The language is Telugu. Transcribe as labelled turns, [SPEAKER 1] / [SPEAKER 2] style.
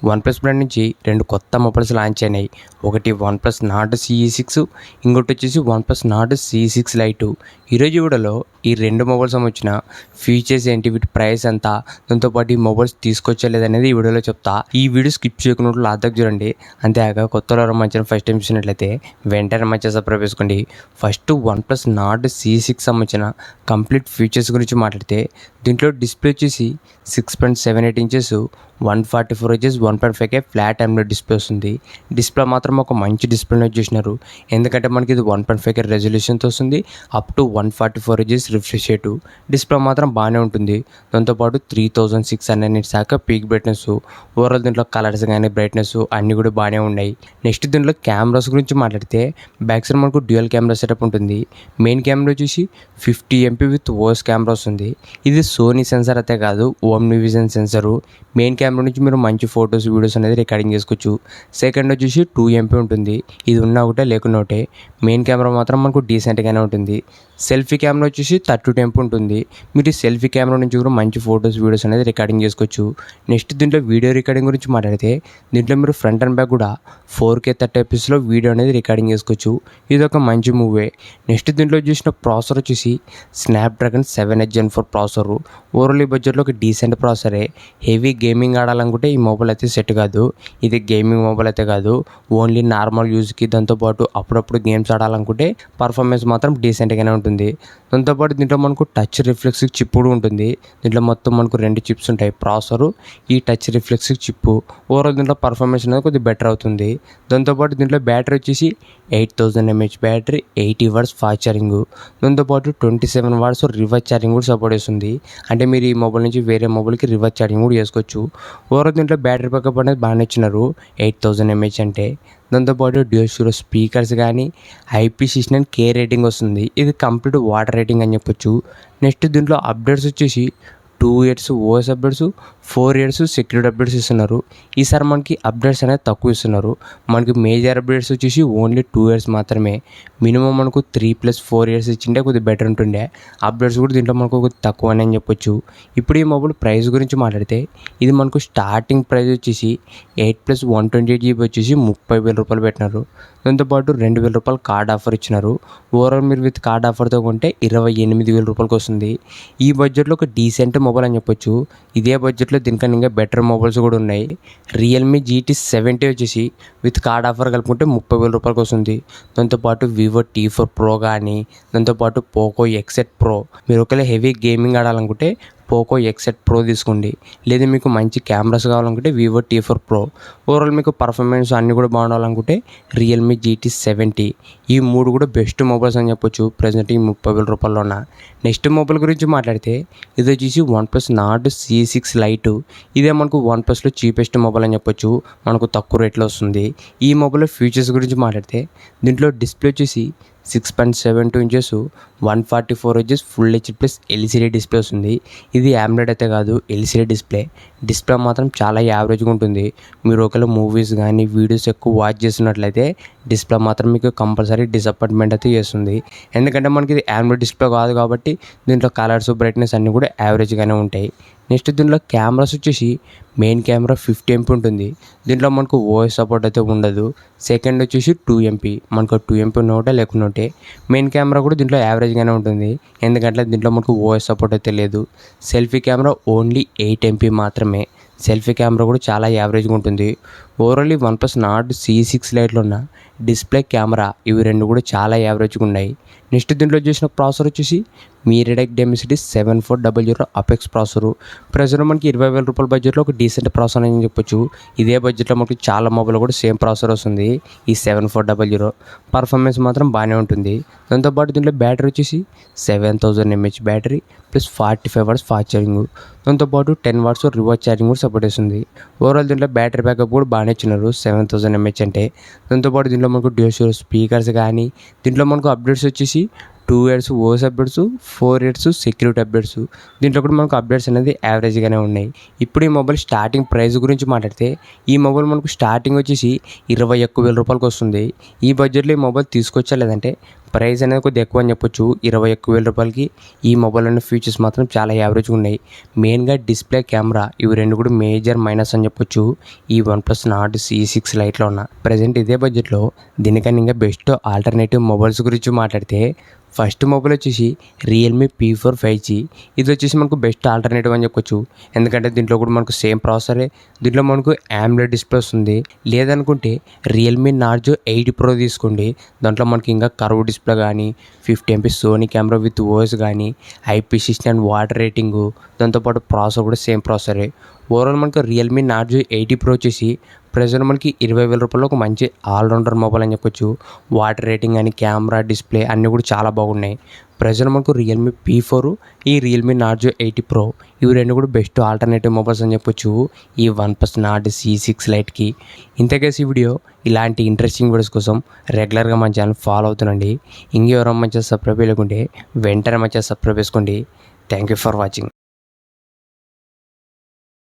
[SPEAKER 1] వన్ ప్లస్ బ్రాండ్ నుంచి రెండు కొత్త మొబైల్స్ లాంచ్ అయినాయి. ఒకటి వన్ ప్లస్ నార్డ్ CE6, ఇంకోటి వచ్చేసి one plus Nord CE6 light. ఈరోజు వీడియోలో ఈ రెండు మొబైల్స్ సంబంధించిన ఫీచర్స్ ఏంటి, వీటి ప్రైస్ ఎంత, దాంతోపాటు ఈ మొబైల్స్ తీసుకొచ్చలేదనేది ఈ వీడియోలో చెప్తా. ఈ వీడియో స్కిప్ చేయకుండా లాస్ట్ చూడండి. అంతేకాక కొత్త మంచి ఫస్ట్ టైం చూసినట్లయితే వెంటనే మంచిగా సబ్స్క్రైబ్ చేసుకోండి. First one plus Nord CE6 సంబంధించిన కంప్లీట్ ఫీచర్స్ గురించి మాట్లాడితే, దీంట్లో డిస్ప్లే వచ్చేసి 6.78 ఇంచెస్ 144 హెచ్ఎస్ 1.5K ఫ్లాట్ AMOLED డిస్ప్లే వస్తుంది. డిస్ప్లే మాత్రం ఒక మంచి డిస్ప్లేని చేసినారు. ఎందుకంటే మనకి ఇది 1.5K రెజల్యూషన్తో వస్తుంది. అప్ టు 144 హెచ్ఎస్ రిఫ్రెష్ రేటు. డిస్ప్లే మాత్రం బాగానే ఉంటుంది. దాంతోపాటు 3600 నిట్స్ దాకా పీక్ బ్రైట్నెస్. ఓవరాల్ దీంట్లో కలర్స్ కానీ బ్రైట్నెస్ అన్నీ కూడా బాగానే ఉన్నాయి. నెక్స్ట్ దీంట్లో కెమెరాస్ గురించి మాట్లాడితే, బ్యాక్ సైడ్ మనకు డ్యూయల్ కెమెరా సెటప్ ఉంటుంది. మెయిన్ కెమెరా వచ్చేసి 50 MP విత్ OS కెమెరా వస్తుంది. ఇది సోనీ సెన్సార్ అయితే కాదు, ఓమ్నివిజన్ సెన్సరు. మెయిన్ కెమెరా నుంచి మీరు మంచి ఫొటోస్ వీడియోస్ అనేది రికార్డింగ్ చేసుకోవచ్చు. సెకండ్ వచ్చేసి 2 MP ఉంటుంది. ఇది ఉన్న ఒకటే లేకున్నా ఒకటే. మెయిన్ కెమెరా మాత్రం మనకు డీసెంట్గానే ఉంటుంది. సెల్ఫీ కెమెరా వచ్చేసి 32 MP ఉంటుంది. మీరు సెల్ఫీ కెమెరా నుంచి కూడా మంచి ఫొటోస్ వీడియోస్ అనేది రికార్డింగ్ చేసుకోవచ్చు. నెక్స్ట్ దీంట్లో వీడియో రికార్డింగ్ గురించి మాట్లాడితే, దీంట్లో మీరు ఫ్రంట్ అండ్ బ్యాక్ కూడా 4K 30 fps వీడియో అనేది రికార్డింగ్ చేసుకోవచ్చు. ఇది ఒక మంచి మూవే. నెక్స్ట్ దీంట్లో చూసిన ప్రాసెసర్ వచ్చేసి Snapdragon 7H Gen 4 processor. Overall ఈ బడ్జెట్లో ఒక డీసెంట్ ప్రాసెసరే. హెవీ గేమింగ్ ఆడాలనుకుంటే ఈ మొబైల్ అయితే సెట్ కాదు. ఇది గేమింగ్ మొబైల్ అయితే కాదు, ఓన్లీ నార్మల్ యూజ్కి. దాంతోపాటు అప్పుడప్పుడు గేమ్స్ ఆడాలనుకుంటే పర్ఫార్మెన్స్ మాత్రం డీసెంట్గానే ఉంటుంది. దాంతోపాటు దీంట్లో మనకు టచ్ రిఫ్లెక్సివ్ చిప్ కూడా ఉంటుంది. దీంట్లో మొత్తం మనకు 2 చిప్స్ ఉంటాయి, ప్రాసెసరు, ఈ టచ్ రిఫ్లెక్సివ్ చిప్. ఓవరాల్ దీంట్లో పర్ఫార్మెన్స్ అనేది కొద్దిగా బెటర్ అవుతుంది. దాంతోపాటు దీంట్లో బ్యాటరీ వచ్చేసి 8000 mAh battery, 80 watts fast charging. దాంతోపాటు 27 watts రివర్స్ ఛార్జింగ్ కూడా సపోర్ట్ చేస్తుంది. అంటే మీరు ఈ మొబైల్ నుంచి వేరే మొబైల్కి రివర్స్ ఛార్జింగ్ కూడా చేసుకోవచ్చు. ఓవరాల్ దీంట్లో బ్యాటరీ బ్యాకప్ అనేది బాగానే ఇచ్చినారు, 8000 mAh అంటే. దాంతోపాటు డ్యూయల్ స్టీరియో స్పీకర్స్ కానీ, IP69K రేటింగ్ వస్తుంది. ఇది కంప్లీట్ వాటర్ రేటింగ్ అని చెప్పొచ్చు. నెక్స్ట్ దీంట్లో అప్డేట్స్ వచ్చేసి 2 years OS updates, 4 years security updates ఇస్తున్నారు. ఈసారి మనకి అప్డేట్స్ అనేది తక్కువ ఇస్తున్నారు. మనకి మేజర్ అప్డేట్స్ వచ్చేసి ఓన్లీ 2 years మాత్రమే. మినిమం మనకు 3+4 years ఇచ్చింటే కొద్దిగా బెటర్ ఉంటుండే. అప్డేట్స్ కూడా దీంట్లో మనకు కొద్దిగా తక్కువనే అని చెప్పొచ్చు. ఇప్పుడు ఈ మొబైల్ ప్రైస్ గురించి మాట్లాడితే, ఇది మనకు స్టార్టింగ్ ప్రైస్ వచ్చేసి 8+128GB వచ్చేసి 30,000 రూపాయలు పెట్టినారు. దాంతోపాటు 2,000 రూపాయలు కార్డ్ ఆఫర్ ఇచ్చినారు. ఓవరాల్ మీరు విత్ కార్డ్ ఆఫర్తో కొంటే 28,000 రూపాయలకి వస్తుంది. ఈ బడ్జెట్లో ఒక డీసెంట్ మొబైల్ అని చెప్పొచ్చు. ఇదే బడ్జెట్లో దీనికన్నా ఇంకా బెటర్ మొబైల్స్ కూడా ఉన్నాయి. రియల్మీ GT70 వచ్చేసి విత్ కార్డ్ ఆఫర్ కలుపుకుంటే 30,000 రూపాయలకి వస్తుంది. దాంతోపాటు వివో T4 Pro కానీ, దాంతోపాటు పోకో X8 Pro. మీరు ఒకవేళ హెవీ గేమింగ్ ఆడాలనుకుంటే పోకో X8 Pro తీసుకోండి. లేదా మీకు మంచి కెమెరాస్ కావాలనుకుంటే వివో T4 Pro. ఓవరాల్ మీకు పర్ఫార్మెన్స్ అన్నీ కూడా బాగుండాలనుకుంటే రియల్మీ GT70. ఈ మూడు కూడా బెస్ట్ మొబైల్స్ అని చెప్పొచ్చు ప్రజెంట్ ఈ 30,000 రూపాయల్లోన. నెక్స్ట్ మొబైల్ గురించి మాట్లాడితే, ఇది వచ్చేసి one plus Nord CE6 light. ఇదే మనకు వన్ ప్లస్లో చీపెస్ట్ మొబైల్ అని చెప్పొచ్చు, మనకు తక్కువ రేట్లో వస్తుంది. ఈ మొబైల్ ఫీచర్స్ గురించి మాట్లాడితే, దీంట్లో డిస్ప్లే వచ్చేసి 6.72 ఇంచెస్ 144 హెచ్ఎస్ ఫుల్ HD+ LCD డిస్ప్లే వస్తుంది. ఇది AMOLED అయితే కాదు, LCD డిస్ప్లే. డిస్ప్లే మాత్రం చాలా యావరేజ్గా ఉంటుంది. మీరు ఒకవేళ మూవీస్ కానీ వీడియోస్ ఎక్కువ వాచ్ చేస్తున్నట్లయితే డిస్ప్లే మాత్రం మీకు కంపల్సరీ డిసప్పాయింట్మెంట్ అయితే చేస్తుంది. ఎందుకంటే మనకి ఇది AMOLED డిస్ప్లే కాదు కాబట్టి దీంట్లో కలర్స్ బ్రైట్నెస్ అన్నీ కూడా యావరేజ్గానే ఉంటాయి. నెక్స్ట్ దీంట్లో కెమెరాస్ వచ్చేసి మెయిన్ కెమెరా 50 MP ఉంటుంది. దీంట్లో మనకు OS సపోర్ట్ అయితే ఉండదు. సెకండ్ వచ్చేసి 2 MP, మనకు 2 MP నోటే లేకున్నోటే. మెయిన్ కెమెరా కూడా దీంట్లో యావరేజ్గానే ఉంటుంది, ఎందుకంటే దీంట్లో మనకు OS సపోర్ట్ అయితే లేదు. సెల్ఫీ కెమెరా ఓన్లీ 8 MP మాత్రమే. సెల్ఫీ కెమెరా కూడా చాలా యావరేజ్గా ఉంటుంది. ఓవరాల్ ఈ వన్ ప్లస్ నార్డ్ CE6 లైట్లో ఉన్న డిస్ప్లే, కెమెరా ఇవి రెండు కూడా చాలా యావరేజ్గా ఉన్నాయి. నెక్స్ట్ దీంట్లో చేసిన ప్రాసెసర్ వచ్చేసి MediaTek Dimensity 7400 apex processor. Present మనకి 20,000 రూపాయల బడ్జెట్లో ఒక డీసెంట్ ప్రాసెసర్ అని చెప్పొచ్చు. ఇదే బడ్జెట్లో మనకి చాలా మొబైల్ కూడా సేమ్ ప్రాసెసర్ వస్తుంది, ఈ 7400. పర్ఫార్మెన్స్ మాత్రం బాగానే ఉంటుంది. దాంతోపాటు దీంట్లో బ్యాటరీ వచ్చేసి 7000 mAh battery plus 45 watts fast charging. దాంతోపాటు 10 watts రివర్స్ ఛార్జింగ్ కూడా సపోర్ట్ చేస్తుంది. ఓవరాల్ దీంట్లో బ్యాటరీ బ్యాకప్ కూడా బాగానే ఇచ్చినారు, 7000 mAh అంటే. దాంతోపాటు దీంట్లో మనకు డ్యూయల్ స్టీరియో స్పీకర్స్ కానీ, దీంట్లో మనకు అప్డేట్స్ వచ్చేసి 2 years OS updates, 4 years security updates. దీంట్లో కూడా మనకు అప్డేట్స్ అనేది యావరేజ్గానే ఉన్నాయి. ఇప్పుడు ఈ మొబైల్ స్టార్టింగ్ ప్రైస్ గురించి మాట్లాడితే ఈ మొబైల్ మనకు స్టార్టింగ్ వచ్చేసి 21,000 రూపాయలకి వస్తుంది. ఈ బడ్జెట్లో ఈ మొబైల్ తీసుకొచ్చా లేదంటే ప్రైస్ అనేది కొద్దిగా ఎక్కువ అని చెప్పొచ్చు. 21,000 రూపాయలకి ఈ మొబైల్ అనే ఫీచర్స్ మాత్రం చాలా యావరేజ్గా ఉన్నాయి. మెయిన్గా డిస్ప్లే, కెమెరా ఇవి రెండు కూడా మేజర్ మైనస్ అని చెప్పొచ్చు ఈ OnePlus Nord C6 Liteలో ఉన్న. ప్రజెంట్ ఇదే బడ్జెట్లో దీనికన్నా ఇంకా బెస్ట్ ఆల్టర్నేటివ్ మొబైల్స్ గురించి మాట్లాడితే ఫస్ట్ మొబైల్ వచ్చేసి రియల్మీ P4 5G. ఇది వచ్చేసి మనకు బెస్ట్ ఆల్టర్నేటివ్ అని చెప్పొచ్చు. ఎందుకంటే దీంట్లో కూడా మనకు సేమ్ ప్రాసెసరే, దీంట్లో మనకు AMOLED డిస్ప్లే వస్తుంది. లేదనుకుంటే రియల్మీ Narzo 8 Pro తీసుకోండి. దాంట్లో మనకి ఇంకా కర్వ్ డిస్ప్లే కానీ, 50MP Sony camera with OS కానీ, IP69 వాటర్ రేటింగు, దాంతోపాటు ప్రాసెసర్ కూడా సేమ్ ప్రాసెసరే. ఓవరాల్ మనకు రియల్మీ Narzo 8 Pro వచ్చేసి ప్రజెంట్ మనకి 20,000 రూపాయలు ఒక మంచి ఆల్రౌండర్ మొబైల్ అని చెప్పొచ్చు. వాటర్ రేటింగ్ అని, కెమెరా, డిస్ప్లే అన్నీ కూడా చాలా బాగున్నాయి. ప్రజెంట్ మనకు రియల్మీ P4, ఈ రియల్మీ Narzo 8 Pro ఇవి రెండు కూడా బెస్ట్ ఆల్టర్నేటివ్ మొబైల్స్ అని చెప్పొచ్చు ఈ OnePlus Nord C6 Liteకి. ఇంతకేసి ఈ వీడియో ఇలాంటి ఇంట్రెస్టింగ్ వీడియోస్ కోసం రెగ్యులర్గా మన ఛానల్ ఫాలో అవుతుండండి. ఇంకెవరైనా మంచిగా సబ్స్క్రైబ్ చేయకుంటే వెంటనే మంచిగా సబ్స్క్రైబ్ చేసుకోండి. Thank you for watching.